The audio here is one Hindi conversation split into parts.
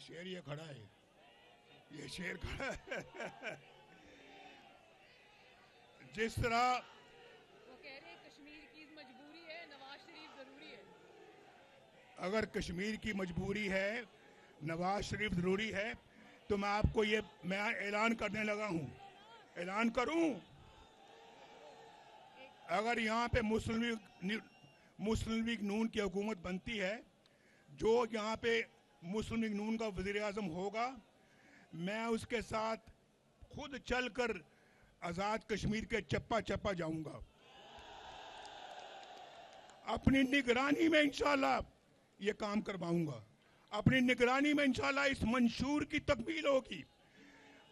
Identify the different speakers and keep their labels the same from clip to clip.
Speaker 1: शेर ये खड़ा है, ये शेर खड़ा है। जिस तरह
Speaker 2: वो कह रहे हैं कश्मीर की मजबूरी है, नवाज शरीफ जरूरी है।
Speaker 1: अगर कश्मीर की मजबूरी है, नवाज शरीफ जरूरी है, तो मैं आपको ये मैं ऐलान करने लगा हूं, ऐलान करूं, अगर यहाँ पे मुस्लिम लीग नून की हुकूमत बनती है, जो यहाँ पे मुस्लिम लीग नून का वज़ीर आज़म होगा, मैं उसके साथ खुद चलकर आज़ाद कश्मीर के चप्पा चप्पा जाऊंगा। अपनी निगरानी में इंशाल्लाह ये काम करवाऊंगा। अपनी निगरानी में इंशाल्लाह इस मंशूर की तकमील होगी।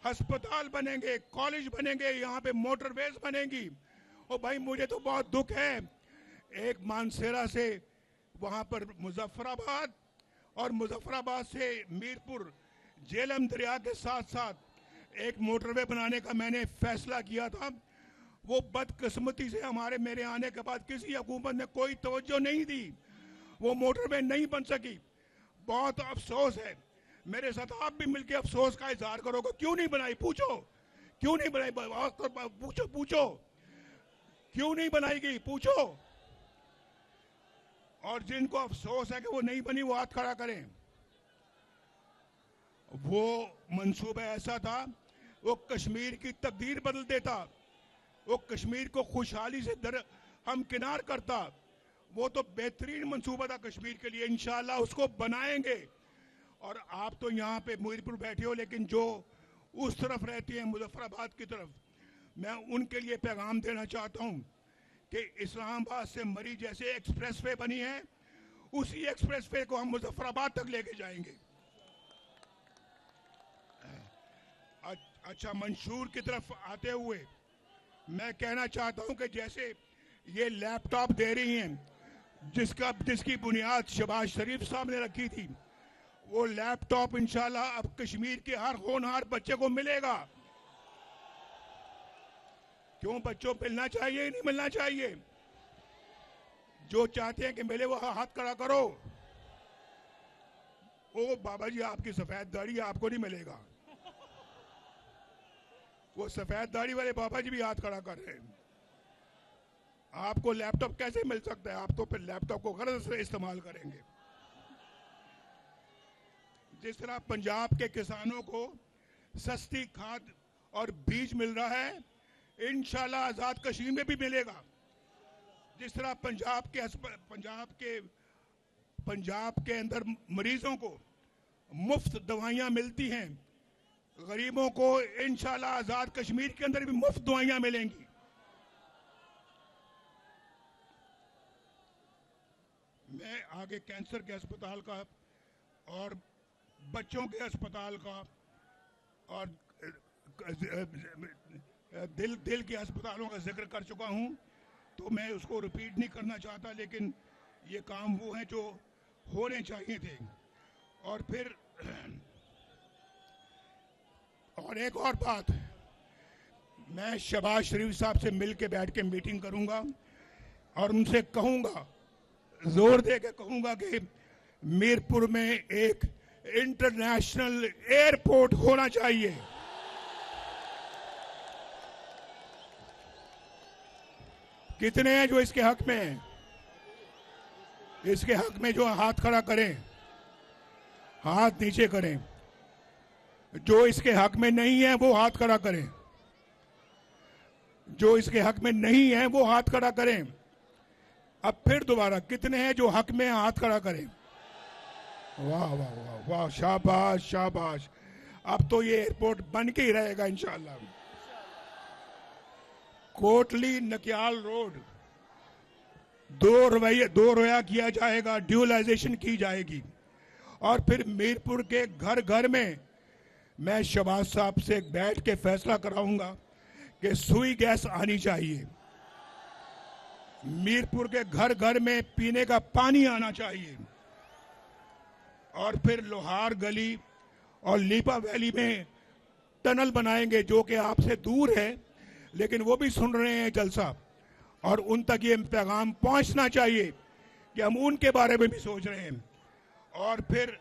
Speaker 1: अस्पताल बनेंगे, कॉलेज बनेंगे, यहाँ पे मोटरवेज बनेंगी। और भाई मुझे तो बहुत दुख है, एक मानसेरा से वहाँ पर मुजफ्फराबाद और मुजफ्फराबाद से मीरपुर झेलम दरिया के साथ साथ एक मोटरवे बनाने का मैंने फैसला किया था। वो बदकिस्मती से मेरे आने के बाद किसी हुकूमत ने कोई तवज्जो नहीं दी, वो मोटरवे नहीं बन सकी। बहुत अफसोस है। मेरे साथ आप भी मिलकर अफसोस का इजहार करोगे, क्यों नहीं बनाई, पूछो क्यों नहीं बनाई, पूछो क्यों नहीं बनाएगी, पूछो। और जिनको अफसोस है कि वो नहीं बनी, वो हाथ खड़ा करें। वो मंसूबा ऐसा था, वो कश्मीर की तकदीर बदल देता, वो कश्मीर को खुशहाली से हमकिनार करता। वो तो बेहतरीन मंसूबा था कश्मीर के लिए, इंशाअल्लाह उसको बनाएंगे। और आप तो यहाँ पे मीरपुर बैठे हो, लेकिन जो उस तरफ रहती हैं मुजफ्फराबाद की तरफ, मैं उनके लिए पैगाम देना चाहता हूँ कि इस्लामाबाद से मरी जैसे एक्सप्रेसवे बनी है, उसी एक्सप्रेसवे को हम मुजफ्फराबाद तक लेके जाएंगे। अच्छा, मंशूर की तरफ आते हुए मैं कहना चाहता हूं कि जैसे ये लैपटॉप दे रही हैं, जिसकी बुनियाद शहबाज शरीफ साहब ने रखी थी, वो लैपटॉप इंशाल्लाह अब कश्मीर के हर होनहार बच्चे को मिलेगा। क्यों बच्चों मिलना चाहिए, नहीं मिलना चाहिए? जो चाहते हैं कि मिले वो हाथ खड़ा करो। ओ बाबा जी, आपकी सफेद दाढ़ी, आपको नहीं मिलेगा। वो सफेद दाढ़ी वाले बाबा जी भी हाथ खड़ा कर रहे हैं। आपको लैपटॉप कैसे मिल सकता है? आप तो फिर लैपटॉप को गलत से इस्तेमाल करेंगे। जिस तरह पंजाब के किसानों को सस्ती खाद और बीज मिल रहा है, इंशाल्लाह आजाद कश्मीर में भी मिलेगा। जिस तरह पंजाब के अंदर मरीजों को मुफ्त दवाइयां मिलती हैं, गरीबों को इंशाल्लाह आजाद कश्मीर के अंदर भी मुफ्त दवाइयां मिलेंगी। मैं आगे कैंसर के अस्पताल का और बच्चों के अस्पताल का और दिल के अस्पतालों का जिक्र कर चुका हूं, तो मैं उसको रिपीट नहीं करना चाहता, लेकिन ये काम वो हैं जो होने चाहिए थे। और फिर और एक और बात, मैं शहबाज शरीफ साहब से मिल के बैठ के मीटिंग करूंगा और उनसे कहूंगा, जोर दे के कहूंगा कि मीरपुर में एक इंटरनेशनल एयरपोर्ट होना चाहिए। कितने हैं जो इसके हक में हैं? इसके हक में जो हाथ खड़ा करें, हाथ नीचे करें। जो इसके हक में नहीं है वो हाथ खड़ा करें। जो इसके हक में नहीं है वो हाथ खड़ा करें। अब फिर दोबारा, कितने हैं जो हक में हाथ खड़ा करें? वाह वाह वाह वाह, शाबाश शाबाश। अब तो ये एयरपोर्ट बन के ही रहेगा इंशाल्लाह। कोटली नकियाल रोड दो रोया किया जाएगा, ड्यूलाइजेशन की जाएगी। और फिर मीरपुर के घर घर में मैं शहबाज साहब से बैठ के फैसला कराऊंगा कि सुई गैस आनी चाहिए। मीरपुर के घर घर में पीने का पानी आना चाहिए। और फिर लोहार गली और लीपा वैली में टनल बनाएंगे, जो कि आपसे दूर है, लेकिन वो भी सुन रहे हैं जलसा, और उन तक ये पैगाम पहुंचना चाहिए कि हम उनके बारे में भी सोच रहे हैं। और फिर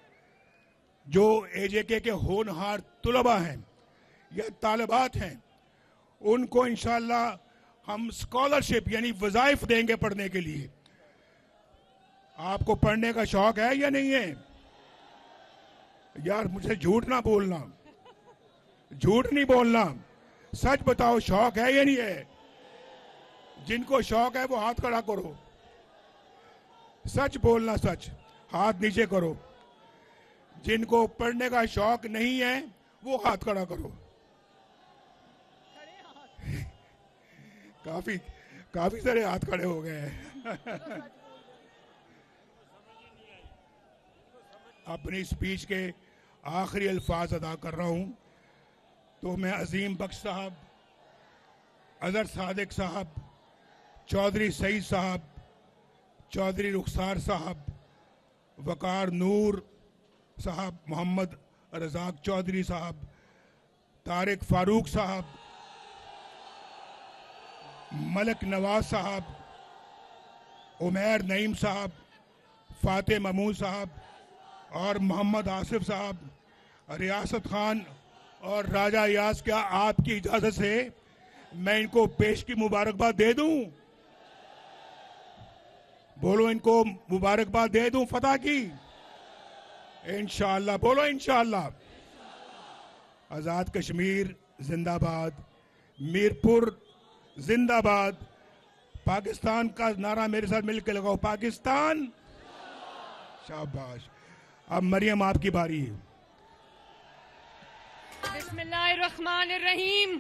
Speaker 1: जो एजेके के होनहार तुलबा हैं या तालिबात हैं, उनको इंशाल्लाह हम स्कॉलरशिप यानी वज़ाइफ देंगे पढ़ने के लिए। आपको पढ़ने का शौक है या नहीं है? यार मुझे झूठ ना बोलना, झूठ नहीं बोलना, सच बताओ, शौक है या नहीं है? जिनको शौक है वो हाथ खड़ा करो, सच बोलना, सच, हाथ नीचे करो। जिनको पढ़ने का शौक नहीं है वो हाथ खड़ा करो। काफी सारे हाथ खड़े हो गए हैं। अपनी स्पीच के आखिरी अल्फाज अदा कर रहा हूं, तो मैं अजीम बख्श साहब, अजहर सादिक साहब, चौधरी सईद साहब, चौधरी रुखसार साहब, वकार नूर साहब, मोहम्मद रजाक चौधरी साहब, तारिक फारूक साहब, मलक नवाज साहब, उमैर नईम साहब, फाते महमूद साहब और मोहम्मद आसिफ साहब, रियासत खान और राजा यास, क्या आपकी इजाजत से मैं इनको पेश की मुबारकबाद दे दूं? बोलो, इनको मुबारकबाद दे दूं फतह की? इंशाअल्लाह, बोलो इंशाअल्लाह। आजाद कश्मीर जिंदाबाद, मीरपुर जिंदाबाद, पाकिस्तान का नारा मेरे साथ मिलकर लगाओ, पाकिस्तान। शाबाश। अब मरियम आपकी बारी है।
Speaker 2: बिस्मिल्लाहिर्रहमानिर्रहीम।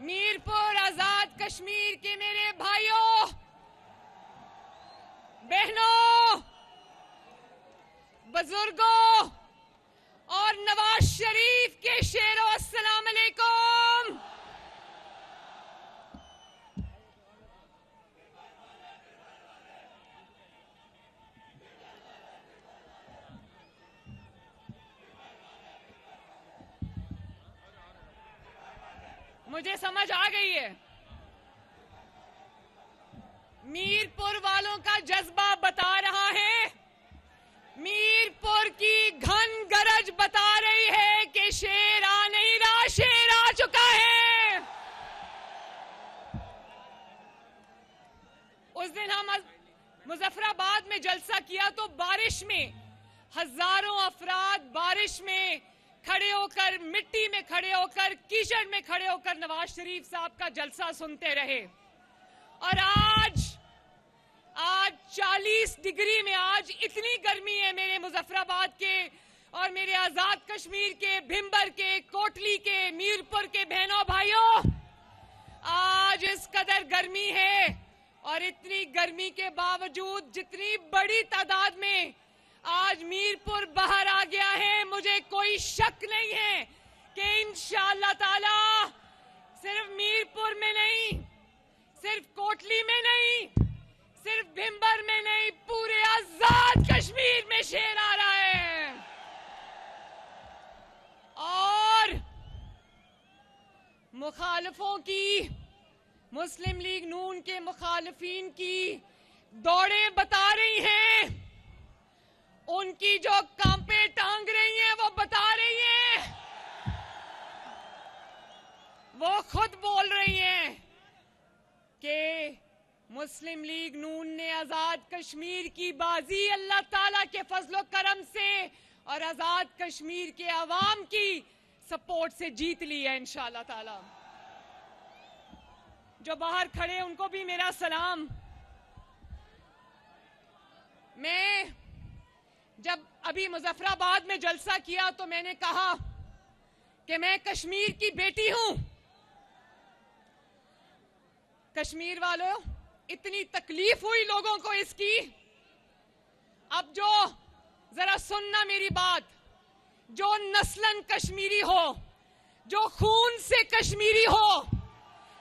Speaker 2: मीरपुर आजाद कश्मीर के मेरे भाइयों बहनों, बुजुर्गों और नवाज शरीफ के शेरों, अस्सलाम अलैकुम। मुझे समझ आ गई है, मीरपुर वालों का जज्बा बता रहा है, मीरपुर की घन गरज बता रही है कि शेर आ नहीं रहा, शेर आ चुका है। उस दिन हम मुजफ्फराबाद में जलसा किया तो बारिश में हजारों अफराद बारिश में खड़े होकर, मिट्टी में खड़े होकर, कीचड़ में खड़े होकर नवाज शरीफ साहब का जलसा सुनते रहे। और आज 40 डिग्री में, आज इतनी गर्मी है मेरे मुजफ्फराबाद के और मेरे आजाद कश्मीर के, भिंबर के, कोटली के, मीरपुर के बहनों भाइयों, आज इस कदर गर्मी है। और इतनी गर्मी के बावजूद जितनी बड़ी तादाद में आज मीरपुर बाहर आ गया है, मुझे कोई शक नहीं है कि इंशाअल्लाह ताला सिर्फ मीरपुर में नहीं, सिर्फ कोटली में नहीं, सिर्फ भिंबर में नहीं, पूरे आजाद कश्मीर में शेर आ रहा है। और मुखालिफों की, मुस्लिम लीग नून के मुखालिफिन की दौड़ें बता रही हैं, उनकी जो कांपे टांग रही हैं वो बता रही हैं, वो खुद बोल रही हैं कि मुस्लिम लीग नून ने आजाद कश्मीर की बाजी अल्लाह ताला के फजलो करम से और आजाद कश्मीर के अवाम की सपोर्ट से जीत ली है इंशाअल्लाह ताला। जो बाहर खड़े उनको भी मेरा सलाम। मैं जब अभी मुजफ्फराबाद में जलसा किया तो मैंने कहा कि मैं कश्मीर की बेटी हूं। कश्मीर वालों, इतनी तकलीफ हुई लोगों को इसकी। अब जो जरा सुनना मेरी बात, जो नस्लन कश्मीरी हो, जो खून से कश्मीरी हो,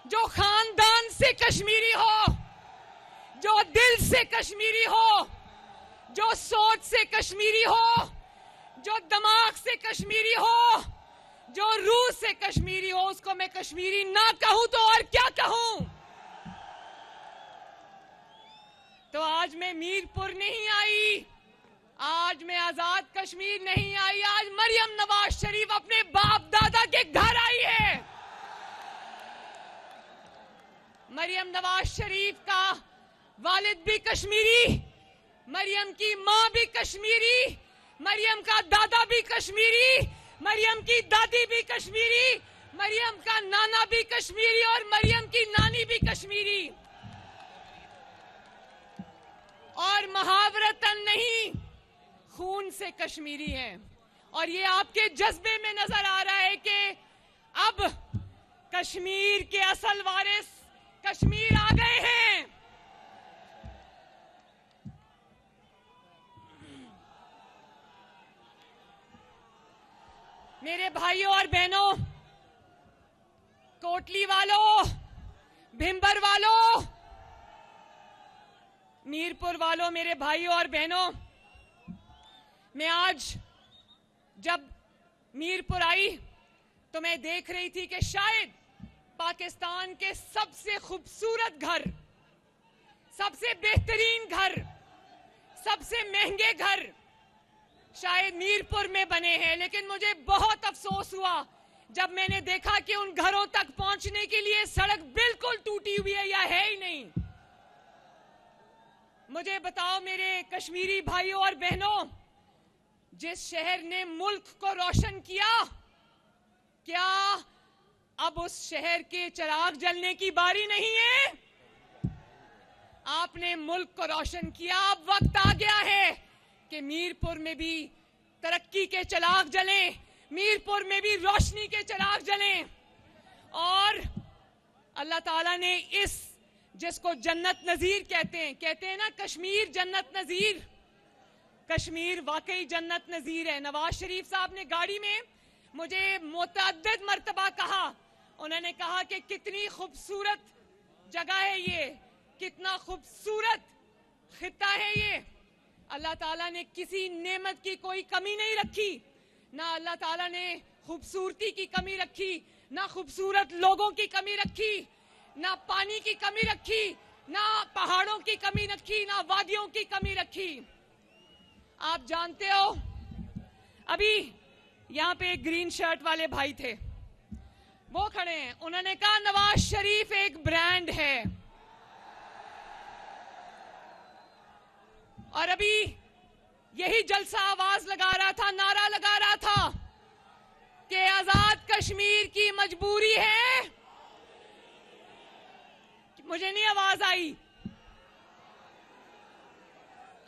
Speaker 2: जो खानदान से कश्मीरी हो, जो दिल से कश्मीरी हो, जो सोच से कश्मीरी हो, जो दिमाग से कश्मीरी हो, जो रूह से कश्मीरी हो, उसको मैं कश्मीरी ना कहूं तो और क्या कहूं। तो आज मैं मीरपुर नहीं आई, आज मैं आजाद कश्मीर नहीं आई, आज मरियम नवाज शरीफ अपने बाप दादा के घर आई है। मरियम नवाज शरीफ का वालिद भी कश्मीरी, मरियम की माँ भी कश्मीरी, मरियम का दादा भी कश्मीरी, मरियम की दादी भी कश्मीरी, मरियम का नाना भी कश्मीरी और मरियम की नानी भी कश्मीरी। और महावरतन नहीं, खून से कश्मीरी हैं। और ये आपके जज्बे में नजर आ रहा है कि अब कश्मीर के असल वारिस कश्मीर आ गए हैं। मेरे भाइयों और बहनों, कोटली वालों, भिंबर वालों, मीरपुर वालों, मेरे भाइयों और बहनों, मैं आज जब मीरपुर आई तो मैं देख रही थी कि शायद पाकिस्तान के सबसे खूबसूरत घर, सबसे बेहतरीन घर, सबसे महंगे घर शायद मीरपुर में बने हैं। लेकिन मुझे बहुत अफसोस हुआ जब मैंने देखा कि उन घरों तक पहुंचने के लिए सड़क बिल्कुल टूटी हुई है या है ही नहीं। मुझे बताओ मेरे कश्मीरी भाइयों और बहनों, जिस शहर ने मुल्क को रोशन किया, क्या अब उस शहर के चिराग जलने की बारी नहीं है? आपने मुल्क को रोशन किया, अब वक्त आ गया है कि मीरपुर में भी तरक्की के चिराग जलें, मीरपुर में भी रोशनी के चिराग जलें। और अल्लाह ताला ने इस, जिसको जन्नत नजीर कहते हैं ना, कश्मीर जन्नत नजीर, कश्मीर वाकई जन्नत नजीर है। नवाज शरीफ साहब ने गाड़ी में मुझे मुतअद्दिद मर्तबा कहा, उन्होंने कहा कि कितनी खूबसूरत जगह है ये, कितना खूबसूरत खित्ता है ये। अल्लाह ताला ने किसी नेमत की कोई कमी नहीं रखी, ना अल्लाह ताला ने खूबसूरती की कमी रखी, ना खूबसूरत लोगों की कमी रखी, ना पानी की कमी रखी, ना पहाड़ों की कमी रखी, ना वादियों की कमी रखी। आप जानते हो, अभी यहां पे एक ग्रीन शर्ट वाले भाई थे, वो खड़े हैं, उन्होंने कहा नवाज शरीफ एक ब्रांड है। और अभी यही जलसा आवाज लगा रहा था, नारा लगा रहा था कि आजाद कश्मीर की मजबूरी है। मुझे नहीं आवाज आई।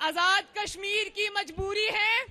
Speaker 2: आजाद कश्मीर की मजबूरी है